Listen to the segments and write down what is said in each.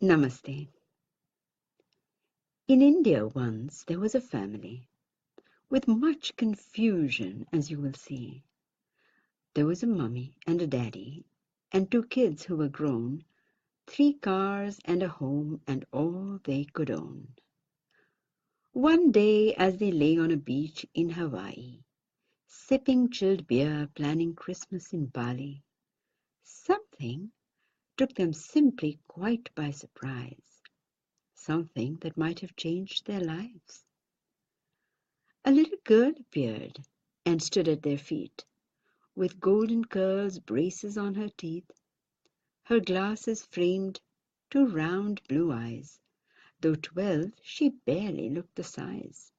Namaste. In India once there was a family with much confusion, as you will see. There was a mummy and a daddy and 2 kids who were grown, 3 cars and a home and all they could own. One day as they lay on a beach in Hawaii, sipping chilled beer, planning Christmas in Bali, something took them simply quite by surprise, something that might have changed their lives. A little girl appeared and stood at their feet, with golden curls, braces on her teeth, her glasses framed 2 round blue eyes. Though 12, she barely looked the size.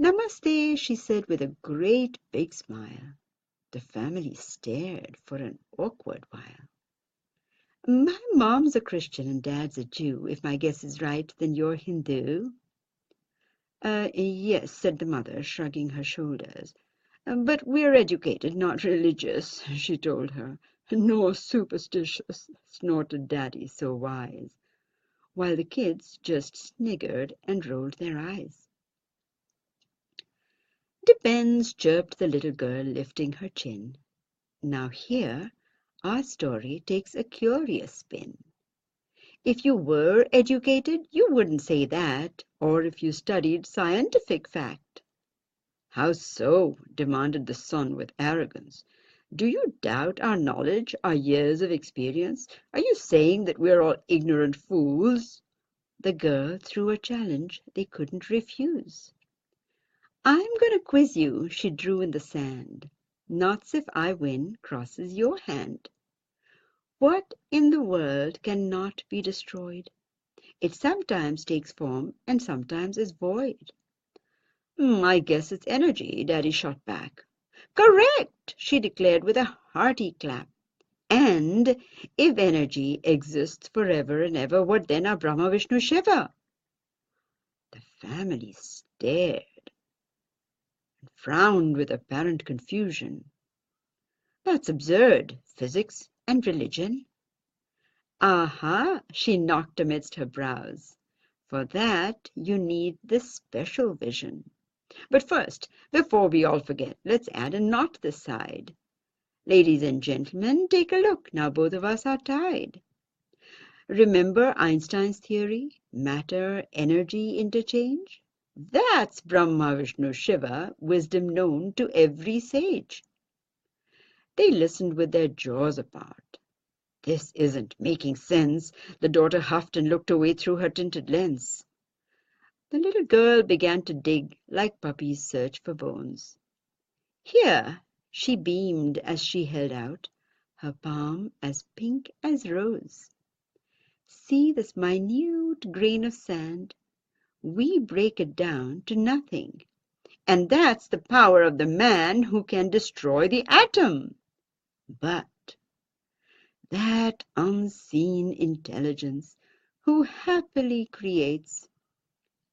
"Namaste," she said with a great big smile. The family stared for an awkward while. "My mom's a Christian and dad's a Jew. If my guess is right, then you're Hindu." Yes," said the mother, shrugging her shoulders. "But we're educated, not religious," she told her. "Nor superstitious," snorted Daddy, so wise, while the kids just sniggered and rolled their eyes. "Depends," chirped the little girl, lifting her chin. Now here our story takes a curious spin. If you were educated, you wouldn't say that, or if you studied scientific fact. "How so?" demanded the son with arrogance. "Do you doubt our knowledge, our years of experience? Are you saying that we're all ignorant fools?" The girl threw a challenge they couldn't refuse. "I'm going to quiz you," she drew in the sand. "Noughts if I win, crosses your hand. What in the world cannot be destroyed? It sometimes takes form and sometimes is void." "I guess it's energy," Daddy shot back. "Correct!" she declared with a hearty clap. "And if energy exists forever and ever, what then are Brahma, Vishnu, Shiva?" The family stared and frowned with apparent confusion. "That's absurd. Physics and religion?" "Aha!" she knocked amidst her brows. "For that you need this special vision. But first, before we all forget, let's add a knot this side. Ladies and gentlemen, take a look. Now both of us are tied. Remember Einstein's theory, matter-energy interchange? That's Brahma, Vishnu, Shiva, wisdom known to every sage." They listened with their jaws apart. "This isn't making sense," the daughter huffed and looked away through her tinted lens. The little girl began to dig like puppies search for bones. "Here," she beamed as she held out her palm as pink as rose. "See this minute grain of sand? We break it down to nothing. And that's the power of the man who can destroy the atom. But that unseen intelligence who happily creates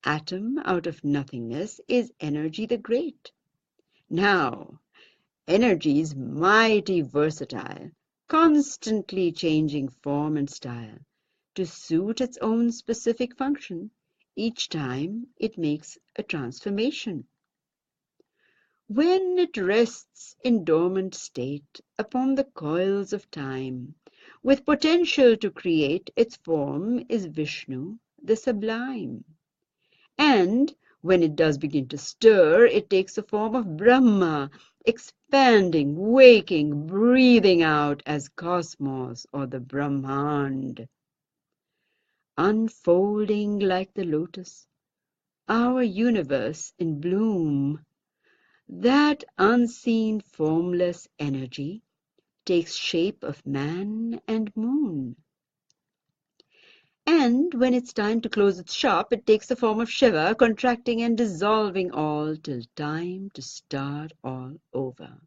atom out of nothingness is energy the great. Now, energy's mighty versatile, constantly changing form and style to suit its own specific function each time it makes a transformation. When it rests in dormant state upon the coils of time, with potential to create, its form is Vishnu, the sublime. And when it does begin to stir, it takes the form of Brahma, expanding, waking, breathing out as cosmos or the Brahmand. Unfolding like the lotus, our universe in bloom, that unseen formless energy takes shape of man and moon. And when it's time to close its shop, it takes the form of Shiva, contracting and dissolving all till time to start all over.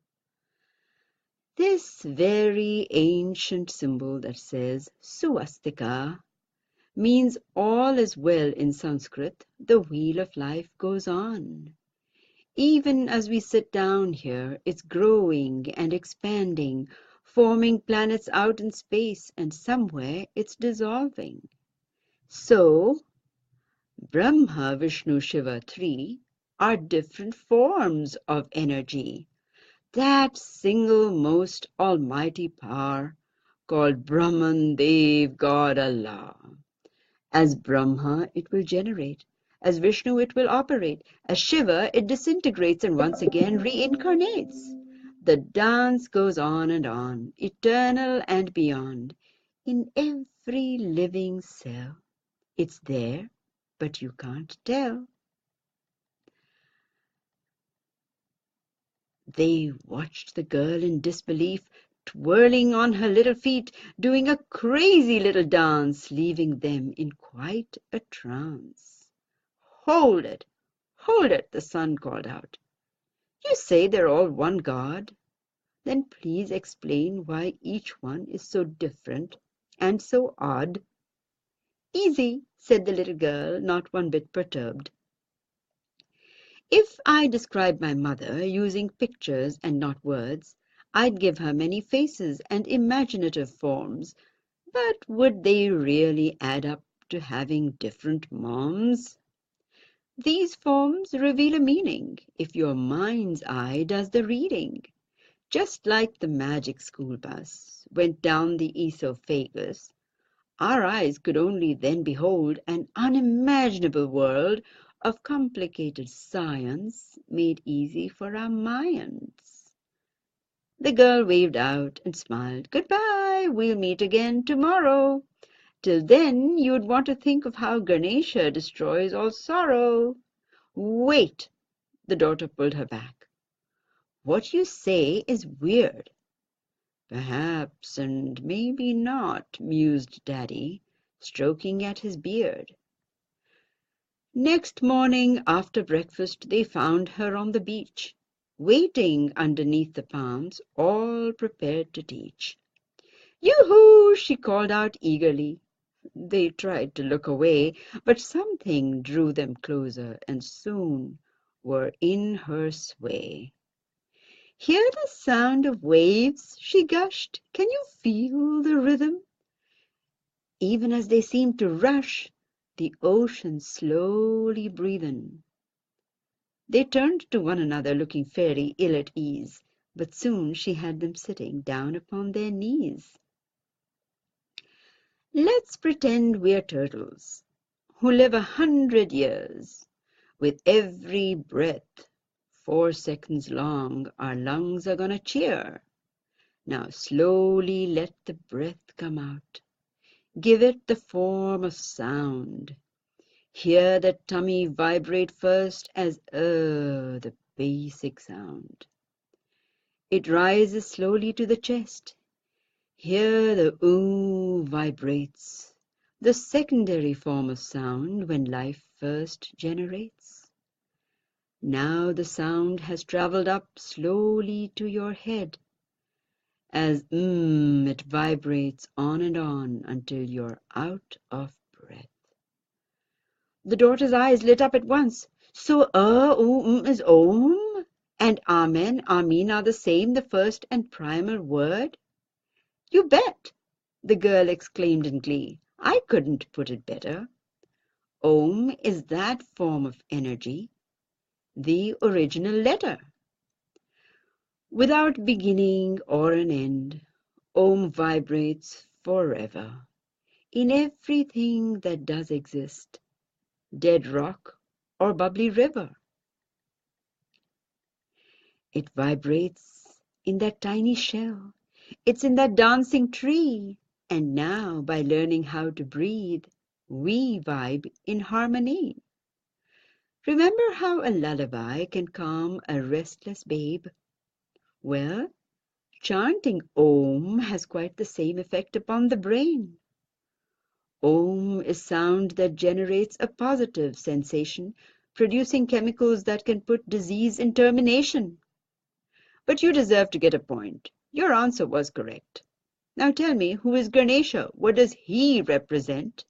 This very ancient symbol that says swastika means all is well in Sanskrit. The wheel of life goes on. Even as we sit down here, it's growing and expanding, forming planets out in space, and somewhere it's dissolving. So, Brahma, Vishnu, Shiva, three are different forms of energy. That single most almighty power called Brahman, Dev, God, Allah. As Brahma, it will generate. As Vishnu, it will operate. As Shiva, it disintegrates and once again reincarnates. The dance goes on, eternal and beyond, in every living cell. It's there, but you can't tell. They watched the girl in disbelief, twirling on her little feet, doing a crazy little dance, leaving them in quite a trance. "Hold it, hold it," the son called out. "You say they're all one God. Then please explain why each one is so different and so odd." "Easy," said the little girl, not one bit perturbed. "If I described my mother using pictures and not words, I'd give her many faces and imaginative forms, but would they really add up to having different moms? These forms reveal a meaning if your mind's eye does the reading. Just like the magic school bus went down the esophagus, our eyes could only then behold an unimaginable world of complicated science made easy for our minds." The girl waved out and smiled. "Goodbye, we'll meet again tomorrow. Till then you'd want to think of how Ganesha destroys all sorrow." "Wait!" the daughter pulled her back. "What you say is weird." "Perhaps, and maybe not," mused Daddy, stroking at his beard. Next morning after breakfast they found her on the beach, waiting underneath the palms, all prepared to teach. "Yoo-hoo!" she called out eagerly. They tried to look away, but something drew them closer, and soon were in her sway. "Hear the sound of waves," she gushed. "Can you feel the rhythm? Even as they seem to rush, the ocean slowly breathin'." They turned to one another, looking fairly ill at ease, but soon she had them sitting down upon their knees. "Let's pretend we're turtles who live 100 years. With every breath, 4 seconds long, our lungs are gonna cheer. Now slowly let the breath come out. Give it the form of sound. Hear the tummy vibrate first as the basic sound. It rises slowly to the chest. Hear the vibrates, the secondary form of sound when life first generates. Now the sound has traveled up slowly to your head. As it vibrates on and on until you're out of breath." The daughter's eyes lit up at once. "So is Om, and Amen, Amin are the same, the first and primal word?" "You bet!" the girl exclaimed in glee. "I couldn't put it better. Om is that form of energy, the original letter. Without beginning or an end, Om vibrates forever in everything that does exist, dead rock or bubbly river. It vibrates in that tiny shell. It's in that dancing tree. And now, by learning how to breathe, we vibe in harmony. Remember how a lullaby can calm a restless babe? Well, chanting Om has quite the same effect upon the brain. Om is sound that generates a positive sensation, producing chemicals that can put disease in termination. But you deserve to get a point. Your answer was correct. Now tell me, who is Ganesha? What does he represent?"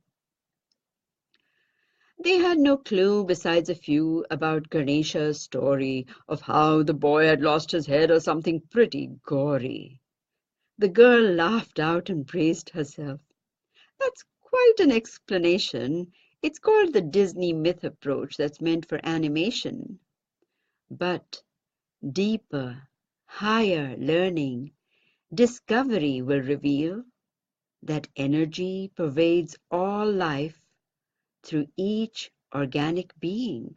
They had no clue besides a few about Ganesha's story of how the boy had lost his head or something pretty gory. The girl laughed out and braced herself. That's quite an explanation. It's called the Disney myth approach that's meant for animation. But deeper, higher learning, discovery will reveal that energy pervades all life through each organic being.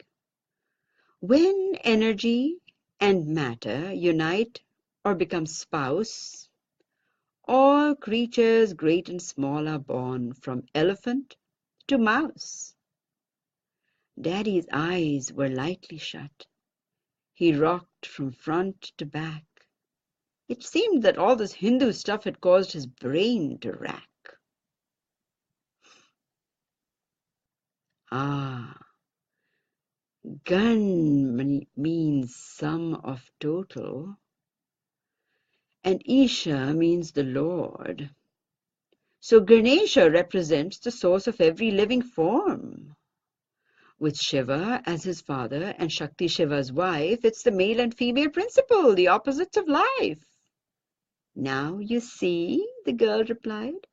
When energy and matter unite or become spouse, all creatures great and small are born, from elephant to mouse. Daddy's eyes were lightly shut. He rocked from front to back. It seemed that all this Hindu stuff had caused his brain to rack. Ah, Gan means sum of total, and Isha means the Lord. So Ganesha represents the source of every living form. With Shiva as his father and Shakti Shiva's wife, it's the male and female principle, the opposites of life. Now you see, the girl replied.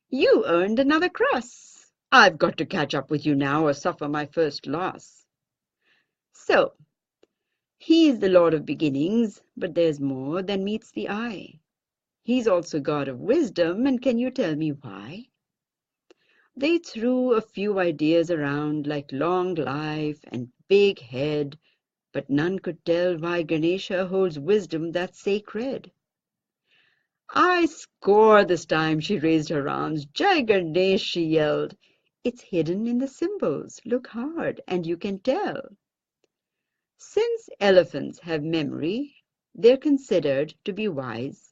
You earned another cross. I've got to catch up with you now or suffer my first loss. So, he's the Lord of beginnings, but there's more than meets the eye. He's also God of wisdom, and can you tell me why? They threw a few ideas around like long life and big head, but none could tell why Ganesha holds wisdom that's sacred. I score this time, she raised her arms. Jai Ganesh, she yelled. It's hidden in the symbols. Look hard, and you can tell. Since elephants have memory, they're considered to be wise.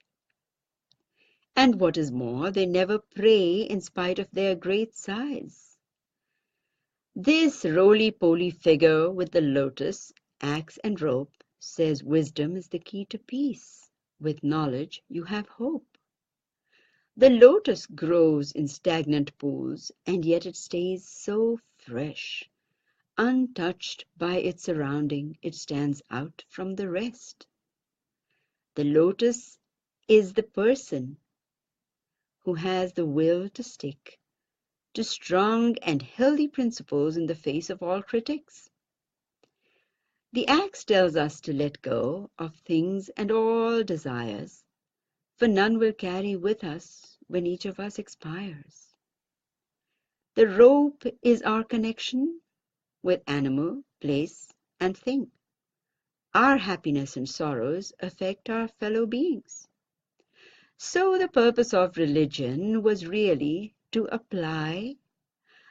And what is more, they never prey in spite of their great size. This roly-poly figure with the lotus, axe and rope says wisdom is the key to peace. With knowledge you have hope. The lotus grows in stagnant pools, and yet it stays so fresh. Untouched by its surrounding, it stands out from the rest. The lotus is the person who has the will to stick to strong and healthy principles in the face of all critics. The axe tells us to let go of things and all desires, for none will carry with us when each of us expires. The rope is our connection with animal, place, and thing. Our happiness and sorrows affect our fellow beings. So the purpose of religion was really to apply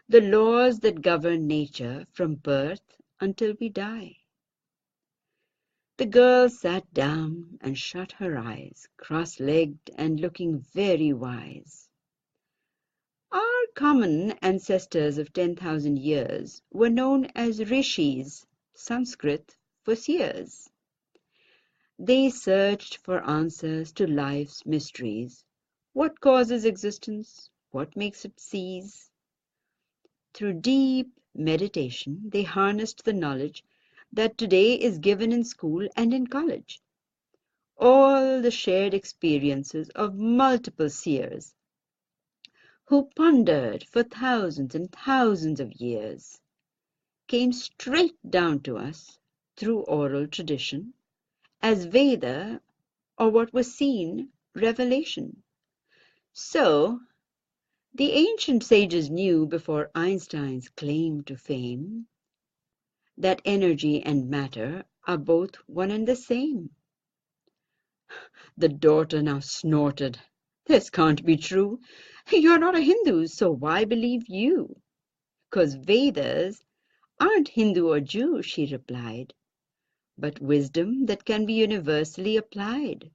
the laws that govern nature from birth until we die. The girl sat down and shut her eyes, cross-legged and looking very wise. Our common ancestors of 10,000 years were known as rishis, Sanskrit for seers. They searched for answers to life's mysteries. What causes existence? What makes it cease? Through deep meditation, they harnessed the knowledge that today is given in school and in college. All the shared experiences of multiple seers who pondered for thousands and thousands of years came straight down to us through oral tradition as Veda, or what was seen, revelation. So, the ancient sages knew before Einstein's claim to fame that energy and matter are both one and the same. The daughter now snorted. This can't be true. You're not a Hindu, so why believe you? 'Cause Vedas aren't Hindu or Jew, she replied, but wisdom that can be universally applied.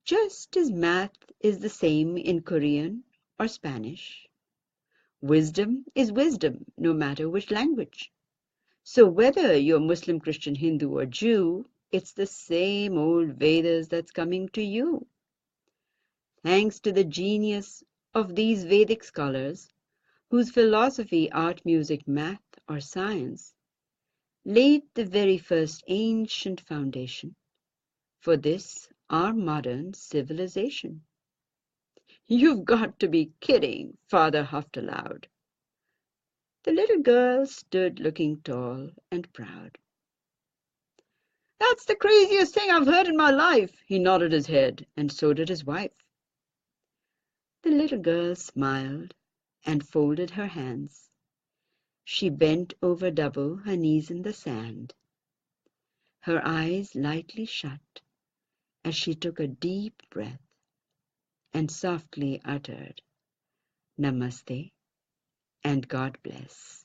Just as math is the same in Korean or Spanish, wisdom is wisdom, no matter which language. So whether you're Muslim, Christian, Hindu, or Jew, it's the same old Vedas that's coming to you. Thanks to the genius of these Vedic scholars, whose philosophy, art, music, math, or science laid the very first ancient foundation for this our modern civilization." "You've got to be kidding," father huffed aloud. The little girl stood looking tall and proud. "That's the craziest thing I've heard in my life." He nodded his head, and so did his wife. The little girl smiled and folded her hands. She bent over double, her knees in the sand. Her eyes lightly shut as she took a deep breath and softly uttered, "Namaste and God bless."